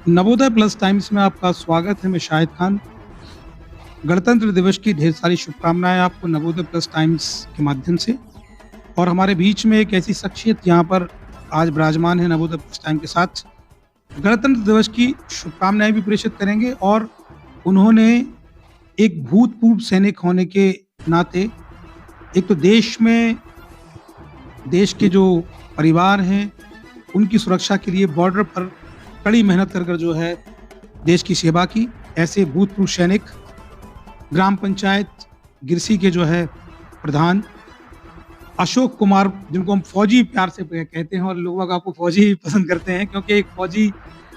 Navodaya plus times में आपका स्वागत है। मैं शाहिद खान। गणतंत्र दिवस की ढेर सारी शुभकामनाएं आपको नवोदय प्लस टाइम्स के माध्यम से। और हमारे बीच में एक ऐसी शख्सियत यहाँ पर आज विराजमान है नवोदय प्लस टाइम के साथ। गणतंत्र दिवस की शुभकामनाएं भी प्रेषित करेंगे और उन्होंने एक भूतपूर्व सैनिक होने के नाते एक तो देश के जो परिवार हैं उनकी सुरक्षा के लिए बॉर्डर पर कड़ी मेहनत कर जो है देश की सेवा की। ऐसे भूतपूर्व सैनिक ग्राम पंचायत गिरसी के जो है प्रधान अशोक कुमार, जिनको हम फौजी प्यार से कहते हैं और लोग आपको फौजी पसंद करते हैं क्योंकि एक फौजी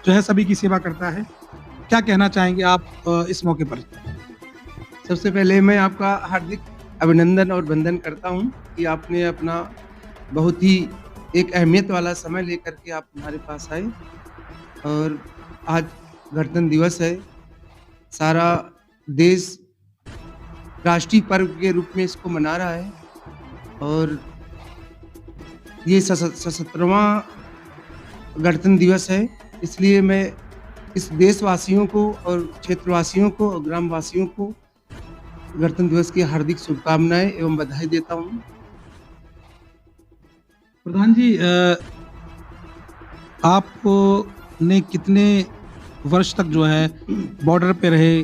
जो है सभी की सेवा करता है। क्या कहना चाहेंगे आप इस मौके पर? सबसे पहले मैं आपका हार्दिक अभिनंदन और वंदन करता हूं कि आपने अपना बहुत ही एक अहमियत वाला समय लेकर के आप हमारे पास आए। और आज गणतंत्र दिवस है। सारा देश राष्ट्रीय पर्व के रूप में इसको मना रहा है और ये 77वां गणतंत्र दिवस है। इसलिए मैं इस देशवासियों को और क्षेत्रवासियों को और ग्रामवासियों को गणतंत्र दिवस की हार्दिक शुभकामनाएं एवं बधाई देता हूं। प्रधान जी, आपने कितने वर्ष तक जो है बॉर्डर पे रहे?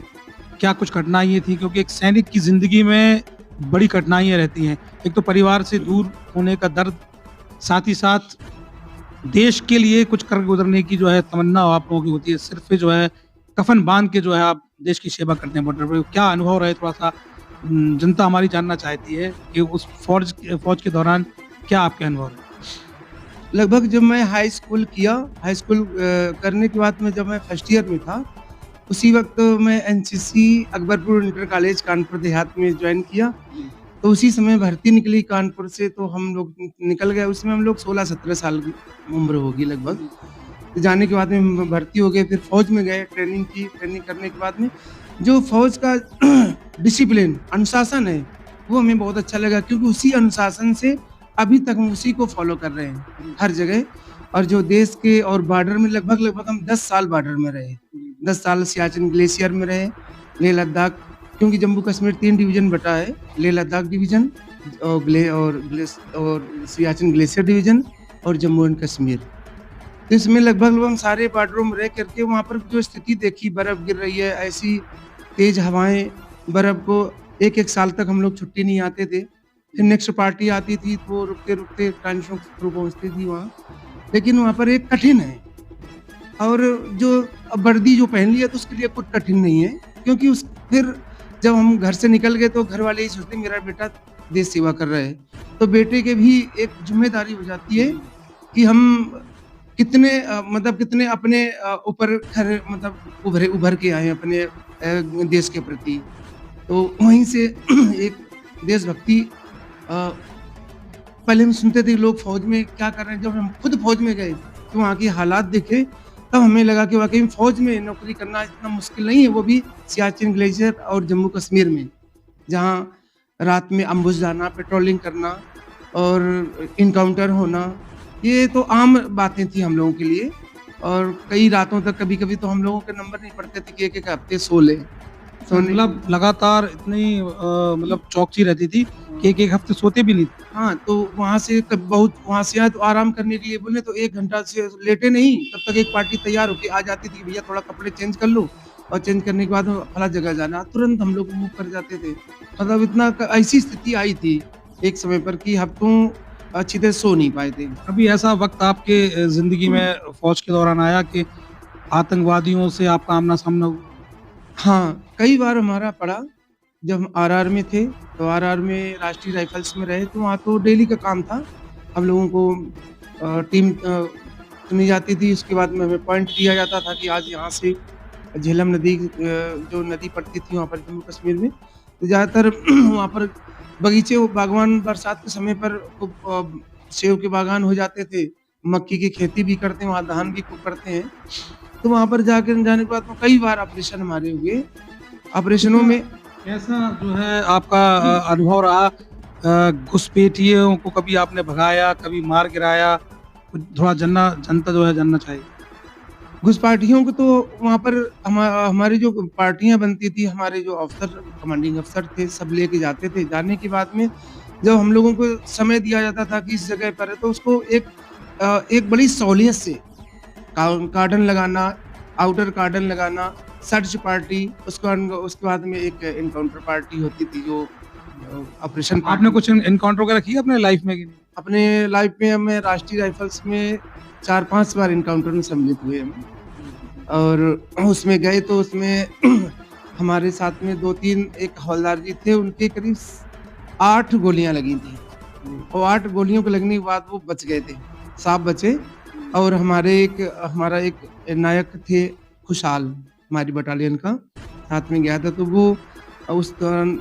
क्या कुछ कठिनाइयाँ थी? क्योंकि एक सैनिक की ज़िंदगी में बड़ी कठिनाइयाँ रहती हैं। एक तो परिवार से दूर होने का दर्द, साथ ही साथ देश के लिए कुछ कर गुजरने की जो है तमन्ना आप लोगों की होती है। सिर पे जो है कफ़न बाँध के जो है आप देश की सेवा करते हैं बॉर्डर पे। क्या अनुभव रहे थोड़ा-सा जनता हमारी जानना चाहती है कि उस फ़ौज के दौरान क्या आपके अनुभव रहे? लगभग जब मैं हाई स्कूल करने के बाद में जब मैं फर्स्ट ईयर में था, उसी वक्त मैं NCC Akbarpur inter college Kanpur Dehat में ज्वाइन किया। तो उसी समय भर्ती निकली कानपुर से, तो हम लोग निकल गए। उसमें हम लोग 16-17 साल की उम्र होगी लगभग। तो जाने के बाद में भर्ती हो गए, फिर फौज में गए, ट्रेनिंग की। ट्रेनिंग करने के बाद में जो फौज का डिसिप्लिन, अनुशासन है, वो हमें बहुत अच्छा लगा, क्योंकि उसी अनुशासन से अभी तक हम उसी को फॉलो कर रहे हैं हर जगह। और जो देश के और बॉर्डर में लगभग हम 10 साल बॉर्डर में रहे। 10 साल सियाचिन ग्लेशियर में रहे, लेह लद्दाख, क्योंकि जम्मू कश्मीर 3 डिवीजन बटा है, लेह लद्दाख डिवीजन और सियाचिन ग्लेशियर डिवीजन और जम्मू एंड कश्मीर। तो इसमें लगभग हम सारे बॉर्डरों में रह करके वहाँ पर जो स्थिति देखी, बर्फ गिर रही है, ऐसी तेज हवाएं, बर्फ को एक साल तक हम लोग छुट्टी नहीं आते थे। फिर नेक्स्ट पार्टी आती थी तो रुकते ट्रांजिशन थ्रू पहुँचती थी वहाँ। लेकिन वहाँ पर एक कठिन है, और जो वर्दी जो पहन लिया तो उसके लिए कुछ कठिन नहीं है, क्योंकि फिर जब हम घर से निकल गए तो घर वाले ही सोचते मेरा बेटा देश सेवा कर रहा है। तो बेटे के भी एक जिम्मेदारी हो जाती है कि हम कितने अपने ऊपर उभर के आए अपने देश के प्रति। तो वहीं से एक देशभक्ति पहले हम सुनते थे लोग फौज में क्या कर रहे हैं। जब हम खुद फौज में गए तो वहाँ के हालात देखे, तब हमें लगा कि वाकई में फौज में नौकरी करना इतना मुश्किल नहीं है, वो भी सियाचिन ग्लेशियर और जम्मू कश्मीर में, जहाँ रात में अम्बुश जाना, पेट्रोलिंग करना और इनकाउंटर होना, ये तो आम बातें थी हम लोगों के लिए। और कई रातों तक कभी-कभी तो हम लोगों के नंबर नहीं पड़ते थे कि एक हफ्ते सो लें। मतलब लगातार इतनी मतलब चौकसी रहती थी कि एक हफ्ते सोते भी नहीं थे। हाँ, तो वहाँ से वहाँ से आए तो आराम करने के लिए बोले तो 1 घंटा से लेटे नहीं, तब तक एक पार्टी तैयार होके आ जाती थी, भैया थोड़ा कपड़े चेंज कर लो, और चेंज करने के बाद फला जगह जाना, तुरंत हम लोग मूव कर जाते थे। मतलब इतना ऐसी स्थिति आई थी एक समय पर कि हफ्तों अच्छी तरह सो नहीं पाए थे। अभी ऐसा वक्त आपके जिंदगी में फौज के दौरान आया कि आतंकवादियों से आपका आमना-सामना हुआ? हाँ, कई बार हमारा पड़ा। जब हम आरआर में थे, तो आरआर में राष्ट्रीय राइफल्स में रहे, तो वहाँ तो डेली का काम था। हम लोगों को टीम चुनी जाती थी, उसके बाद में हमें पॉइंट दिया जाता था कि आज यहाँ से झेलम नदी जो नदी पड़ती थी वहाँ पर जम्मू कश्मीर में, तो ज़्यादातर वहाँ पर बगीचे, बागवान बरसात के समय पर खूब सेब के बागान हो जाते थे, मक्की की खेती भी करते हैं, वहाँ धान भी खूब करते हैं। तो वहाँ पर जाने के बाद में कई बार ऑपरेशन हमारे हुए। ऑपरेशनों में कैसा जो है आपका अनुभव रहा? घुसपैठियों को कभी आपने भगाया, कभी मार गिराया? कुछ थोड़ा जनता जो है जानना चाहिए। घुसपैठियों को तो वहाँ पर हमारी जो पार्टियाँ बनती थी, हमारे जो अफ़सर कमांडिंग अफ़सर थे, सब लेके जाते थे। जाने के बाद में जब हम लोगों को समय दिया जाता था कि इस जगह पर है, तो उसको एक बड़ी सहूलियत से कार्डन लगाना, आउटर कार्डन लगाना, सर्च पार्टी, उसके बाद में एक एनकाउंटर पार्टी होती थी जो ऑपरेशन आपने पार्टी। कुछ एनकाउंटर वगैरह किया अपने लाइफ में कि नहीं? अपने लाइफ में मैं राष्ट्रीय राइफल्स में 4-5 बार एनकाउंटर में सम्मिलित हुए हम। और उसमें गए तो उसमें हमारे साथ में 2-3 एक हवलदार जी थे, उनके करीब 8 गोलियाँ लगी थी। और 8 गोलियों के लगने के बाद वो बच गए थे, साफ बचे। और हमारा एक नायक थे खुशहाल, हमारी बटालियन का, साथ में गया था, तो वो उस दौरान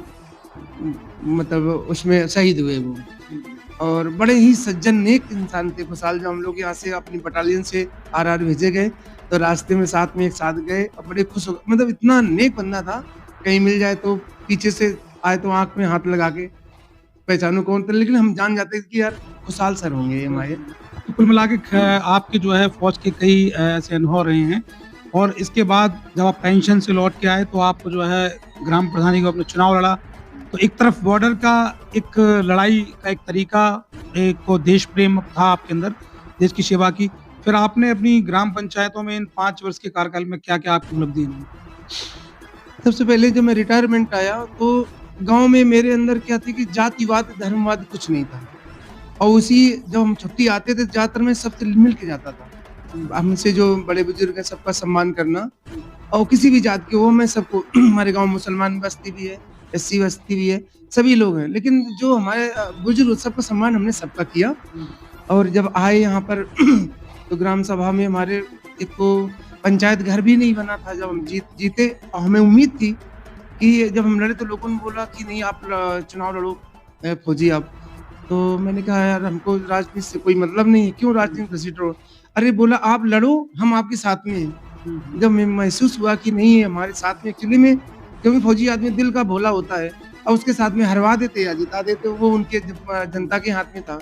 मतलब उसमें शहीद हुए वो। और बड़े ही सज्जन नेक इंसान थे खुशहाल। जब हम लोग यहाँ से अपनी बटालियन से आरआर भेजे गए, तो रास्ते में साथ में एक साथ गए और बड़े खुश हो गए। मतलब इतना नेक बंदा था, कहीं मिल जाए तो पीछे से आए तो आँख में हाथ लगा के पहचानो कौन था, लेकिन हम जान जाते थे कि यार खुशहाल सर होंगे ये हमारे। तो कुल मिला के आपके जो है फौज के कई ऐसे अनुभव रहे हैं, और इसके बाद जब आप पेंशन से लौट के आए तो आपको जो है ग्राम प्रधानी को अपने चुनाव लड़ा। तो एक तरफ बॉर्डर का एक लड़ाई का एक तरीका, एक को देश प्रेम था आपके अंदर, देश की सेवा की। फिर आपने अपनी ग्राम पंचायतों में इन 5 वर्ष के कार्यकाल में क्या-क्या आपकी उपलब्धि रही? सबसे पहले जब मैं रिटायरमेंट आया तो गाँव में मेरे अंदर क्या थी कि जातिवाद, धर्मवाद कुछ नहीं था। और जब हम छुट्टी आते थे ज़्यादातर मैं सबसे मिल के जाता था। हमसे जो बड़े बुजुर्ग हैं सबका सम्मान करना, और किसी भी जात के हो मैं सबको हमारे गाँव मुसलमान बस्ती भी है, एससी बस्ती भी है, सभी लोग हैं। लेकिन जो हमारे बुजुर्ग सबका सम्मान हमने सबका किया। और जब आए यहाँ पर तो ग्राम सभा में हमारे एक तो पंचायत घर भी नहीं बना था। जब हम जीते और हमें उम्मीद थी कि जब हम लड़े तो लोगों ने बोला कि नहीं आप चुनाव लड़ो फौजी आप। तो मैंने कहा यार हमको राजनीति से कोई मतलब नहीं है, क्यों राजनीति घसीट रहे हो? अरे बोला आप लड़ो, हम आपके साथ में हैं। जब मैं महसूस हुआ कि नहीं है हमारे साथ में एक्चुअली में, क्योंकि फौजी आदमी दिल का भोला होता है और उसके साथ में हरवा देते या जिता देते, वो उनके जनता के हाथ में था।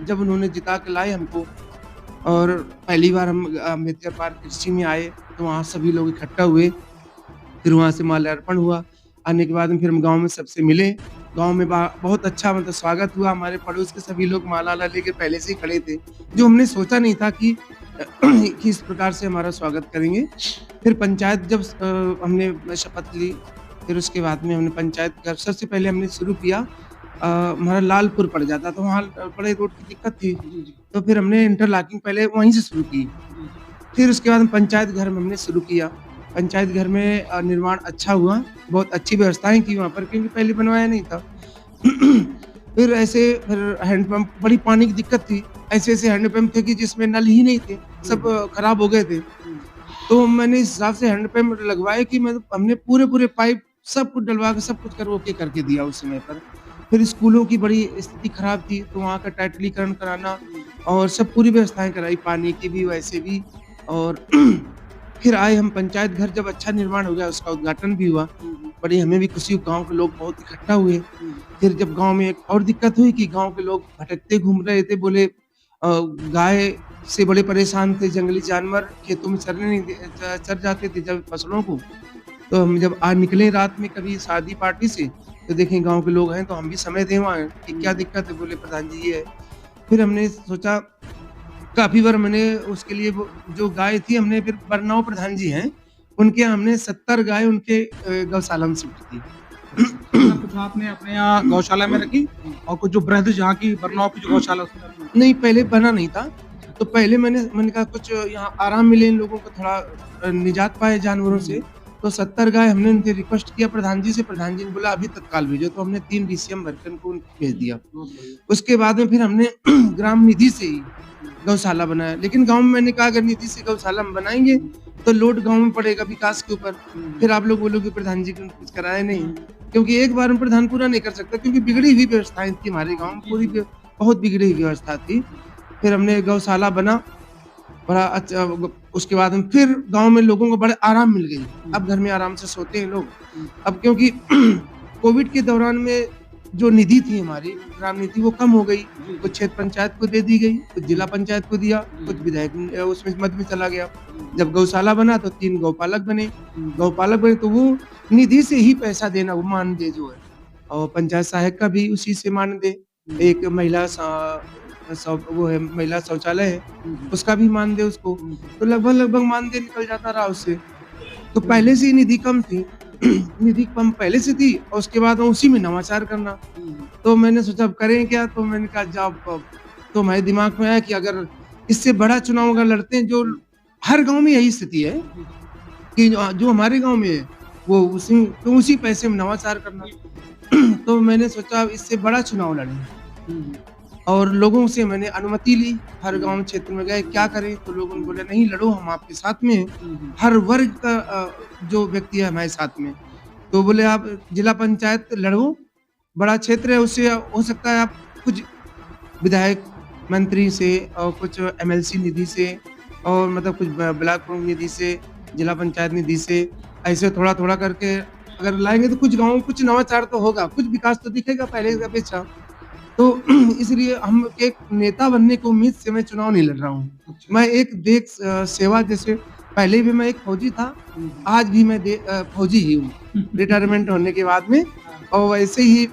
जब उन्होंने जिता के लाए हमको, और पहली बार हम अम्बेडकर पार्क कृषि में आए तो वहाँ सभी लोग इकट्ठा हुए। फिर वहाँ से माल्यार्पण हुआ। आने के बाद में फिर हम गाँव में सबसे मिले। गाँव में बहुत अच्छा मतलब स्वागत हुआ। हमारे पड़ोस के सभी लोग माला लेके पहले से ही खड़े थे, जो हमने सोचा नहीं था कि कि इस प्रकार से हमारा स्वागत करेंगे। फिर पंचायत जब हमने शपथ ली, फिर उसके बाद में हमने पंचायत घर सबसे पहले हमने शुरू किया। हमारा लालपुर पड़ जाता तो वहाँ बड़े रोड की दिक्कत थी, तो फिर हमने इंटरलॉकिंग पहले वहीं से शुरू की। फिर उसके बाद हम पंचायत घर में हमने शुरू किया। पंचायत घर में निर्माण अच्छा हुआ, बहुत अच्छी व्यवस्थाएँ की वहाँ पर, क्योंकि पहले बनवाया नहीं था। फिर हैंडपंप, बड़ी पानी की दिक्कत थी। ऐसे-ऐसे हैंडपंप थे कि जिसमें नल ही नहीं थे, सब खराब हो गए थे। तो मैंने इस हिसाब से हैंडपंप लगवाए कि मतलब हमने पूरे पाइप सब कुछ डलवा के सब कुछ ओके करके दिया उस समय पर। फिर स्कूलों की बड़ी स्थिति खराब थी, तो वहाँ का टाइटलीकरण कराना और सब पूरी व्यवस्थाएँ कराई, पानी की भी वैसे भी। और फिर आए हम पंचायत घर, जब अच्छा निर्माण हो गया उसका उद्घाटन भी हुआ। बड़ी हमें भी खुशी हुई, गाँव के लोग बहुत इकट्ठा हुए। फिर जब गाँव में एक और दिक्कत हुई कि गाँव के लोग भटकते घूम रहे थे, बोले गाय से बड़े परेशान थे, जंगली जानवर खेतों में चरने नहीं चर जाते थे जब फसलों को। तो हम जब निकले रात में कभी शादी पार्टी से, तो देखें गाँव के लोग हैं तो हम भी समय दें वहाँ कि क्या दिक्कत है? बोले प्रधान जी ये है। फिर हमने सोचा, काफ़ी बार मैंने उसके लिए वो जो गाय थी हमने फिर बरनौर प्रधान जी हैं, उनके यहाँ हमने 70 गाय उनके गौशाला में शिफ्ट की। कुछ आपने अपने यहाँ गौशाला में रखी, और कुछ जो बृहद जहाँ की बरनौर की जो गौशाला उसमें रखी? नहीं, पहले बना नहीं था। तो पहले मैंने कहा कुछ यहाँ आराम मिले इन लोगों को, थोड़ा निजात पाए जानवरों से। तो 70 गाय हमने उनसे रिक्वेस्ट किया प्रधान जी से, प्रधान जी ने बोला अभी तत्काल भेजो, तो हमने 3 डीसीएम भर के उनको भेज दिया। उसके बाद में फिर हमने ग्राम निधि से ही गौशाला बनाया। लेकिन गाँव में मैंने कहा अगर निधि से गौशाला हम बनाएँगे तो लोड गाँव में पड़ेगा विकास के ऊपर। फिर आप लोग बोलोगे प्रधान जी ने कुछ कराया नहीं, क्योंकि एक बार में प्रधान पूरा नहीं कर सकता, क्योंकि बिगड़ी हुई व्यवस्थाएँ थी हमारे गाँव में, पूरी बहुत बिगड़ी हुई व्यवस्था थी। फिर हमने गौशाला बना, बड़ा अच्छा। उसके बाद में फिर गाँव में लोगों को बड़े आराम मिल गई। अब घर में आराम से सोते हैं लोग। अब क्योंकि कोविड के दौरान में जो निधि थी हमारी ग्राम निधि वो कम हो गई, कुछ क्षेत्र पंचायत को दे दी गई, कुछ जिला पंचायत को दिया, कुछ विधायक उसमें मध्य में चला गया। जब गौशाला बना तो 3 गौपालक बने, तो वो निधि से ही पैसा देना, वो मानदेय जो है, और पंचायत सहायक का भी उसी से मानदेय, एक महिला शौचालय है, उसका भी मानदेय उसको, तो लगभग मानदेय निकल जाता रहा उससे। तो पहले से ही निधि कम थी, निधि कम पहले से थी और उसके बाद उसी में नवाचार करना। तो मैंने सोचा अब करें क्या, तो मैंने कहा जब, तो मेरे दिमाग में आया कि अगर इससे बड़ा चुनाव अगर लड़ते हैं, जो हर गांव में यही स्थिति है कि जो हमारे गांव में है वो उसी पैसे में नवाचार करना। तो मैंने सोचा इससे बड़ा चुनाव लड़ें और लोगों से मैंने अनुमति ली, हर गांव क्षेत्र में गए क्या करें, तो लोगों ने बोले नहीं लड़ो, हम आपके साथ में हैं, हर वर्ग का जो व्यक्ति है हमारे साथ में। तो बोले आप जिला पंचायत लड़ो, बड़ा क्षेत्र है, उससे हो सकता है आप कुछ विधायक मंत्री से और कुछ एमएलसी निधि से और मतलब कुछ ब्लॉक प्रमुख निधि से, जिला पंचायत निधि से, ऐसे थोड़ा करके अगर लाएंगे तो कुछ गाँव कुछ नवाचार तो होगा, कुछ विकास तो दिखेगा पहले की अपेक्षा। तो इसलिए हम एक नेता बनने की उम्मीद से मैं चुनाव नहीं लड़ रहा हूँ। मैं एक देश सेवा, जैसे पहले भी मैं एक फौजी था, आज भी मैं फौजी ही हूँ रिटायरमेंट होने के बाद में, और वैसे ही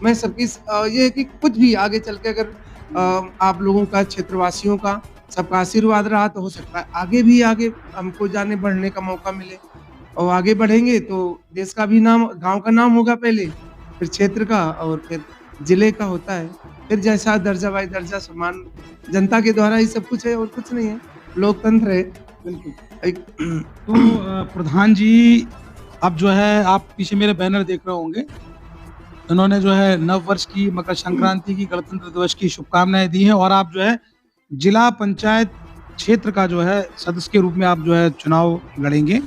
मैं सबकी ये है कि कुछ भी आगे चल के अगर आप लोगों का, क्षेत्रवासियों का सबका आशीर्वाद रहा तो हो सकता है आगे हमको जाने बढ़ने का मौका मिले, और आगे बढ़ेंगे तो देश का भी नाम, गाँव का नाम होगा पहले, फिर क्षेत्र का और फिर जिले का होता है, फिर जैसा दर्जा बाई दर्जा सम्मान जनता के द्वारा ही सब कुछ है और कुछ नहीं है, लोकतंत्र है। बिल्कुल। तो प्रधान जी, अब जो है आप पीछे मेरे बैनर देख रहे होंगे, उन्होंने जो है नव वर्ष की, मकर संक्रांति की, गणतंत्र दिवस की शुभकामनाएं दी हैं, और आप जो है जिला पंचायत क्षेत्र का जो है सदस्य के रूप में आप जो है चुनाव लड़ेंगे,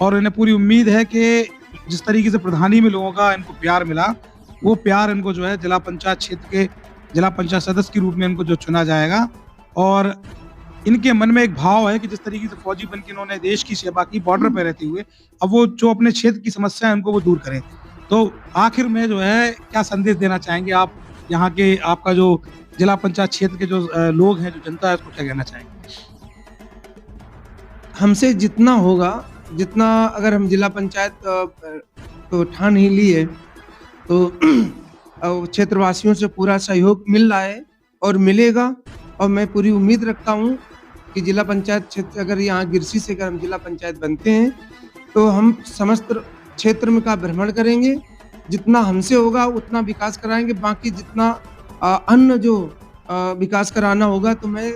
और इन्हें पूरी उम्मीद है कि जिस तरीके से प्रधानी में लोगों का इनको प्यार मिला, वो प्यार इनको जो है जिला पंचायत क्षेत्र के जिला पंचायत सदस्य के रूप में इनको जो चुना जाएगा। और इनके मन में एक भाव है कि जिस तरीके से फौजी बन के इन्होंने देश की सेवा की बॉर्डर पे रहते हुए, अब वो जो अपने क्षेत्र की समस्या है उनको वो दूर करें। तो आखिर में जो है क्या संदेश देना चाहेंगे आप, यहाँ के आपका जो जिला पंचायत क्षेत्र के जो लोग हैं, जो जनता है, उसको क्या कहना चाहेंगे? हमसे जितना होगा, जितना अगर हम जिला पंचायत तो ठान ही ली है, तो क्षेत्रवासियों से पूरा सहयोग मिल रहा है और मिलेगा, और मैं पूरी उम्मीद रखता हूँ कि जिला पंचायत क्षेत्र, अगर यहाँ गिरसी से अगर हम जिला पंचायत बनते हैं तो हम समस्त क्षेत्र में का भ्रमण करेंगे, जितना हमसे होगा उतना विकास कराएंगे, बाकी जितना अन्य जो विकास कराना होगा तो मैं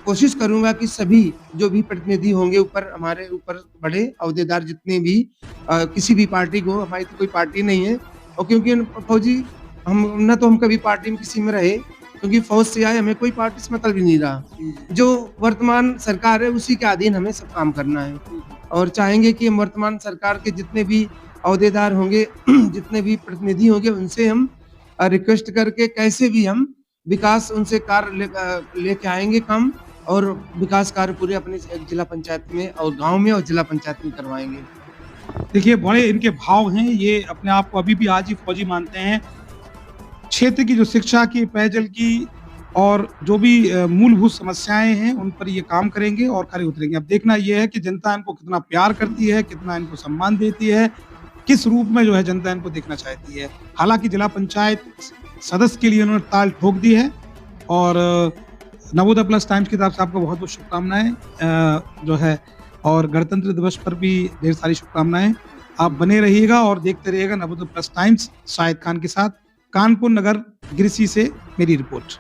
कोशिश करूंगा कि सभी जो भी प्रतिनिधि होंगे ऊपर, हमारे ऊपर बड़े अहदेदार जितने भी, किसी भी पार्टी को, हमारी तो कोई पार्टी नहीं है, और क्योंकि फौजी हम तो हम कभी पार्टी में किसी में रहे, क्योंकि फौज से आए, हमें कोई पार्टी से मतलब ही नहीं रहा। जो वर्तमान सरकार है उसी के अधीन हमें सब काम करना है, और चाहेंगे कि हम वर्तमान सरकार के जितने भी अहदेदार होंगे, जितने भी प्रतिनिधि होंगे, उनसे हम रिक्वेस्ट करके कैसे भी हम विकास उनसे कार्य लेके आएंगे काम, और विकास कार्य पूरे अपने जिला पंचायत में और गांव में और जिला पंचायत में करवाएंगे। देखिए, बड़े इनके भाव हैं, ये अपने आप को अभी भी आज ही फौजी मानते हैं। क्षेत्र की जो शिक्षा की, पेयजल की और जो भी मूलभूत समस्याएं हैं उन पर ये काम करेंगे और खरे उतरेंगे। अब देखना ये है कि जनता इनको कितना प्यार करती है, कितना इनको सम्मान देती है, किस रूप में जो है जनता इनको देखना चाहती है। हालांकि जिला पंचायत सदस्य के लिए उन्होंने ताल ठोक दी है, और नवोदय प्लस टाइम्स की तरफ से आपको बहुत बहुत शुभकामनाएं जो है, और गणतंत्र दिवस पर भी ढेर सारी शुभकामनाएं। आप बने रहिएगा और देखते रहिएगा नवोदय प्लस टाइम्स। शाहिद खान के साथ, कानपुर नगर गिरसी से मेरी रिपोर्ट।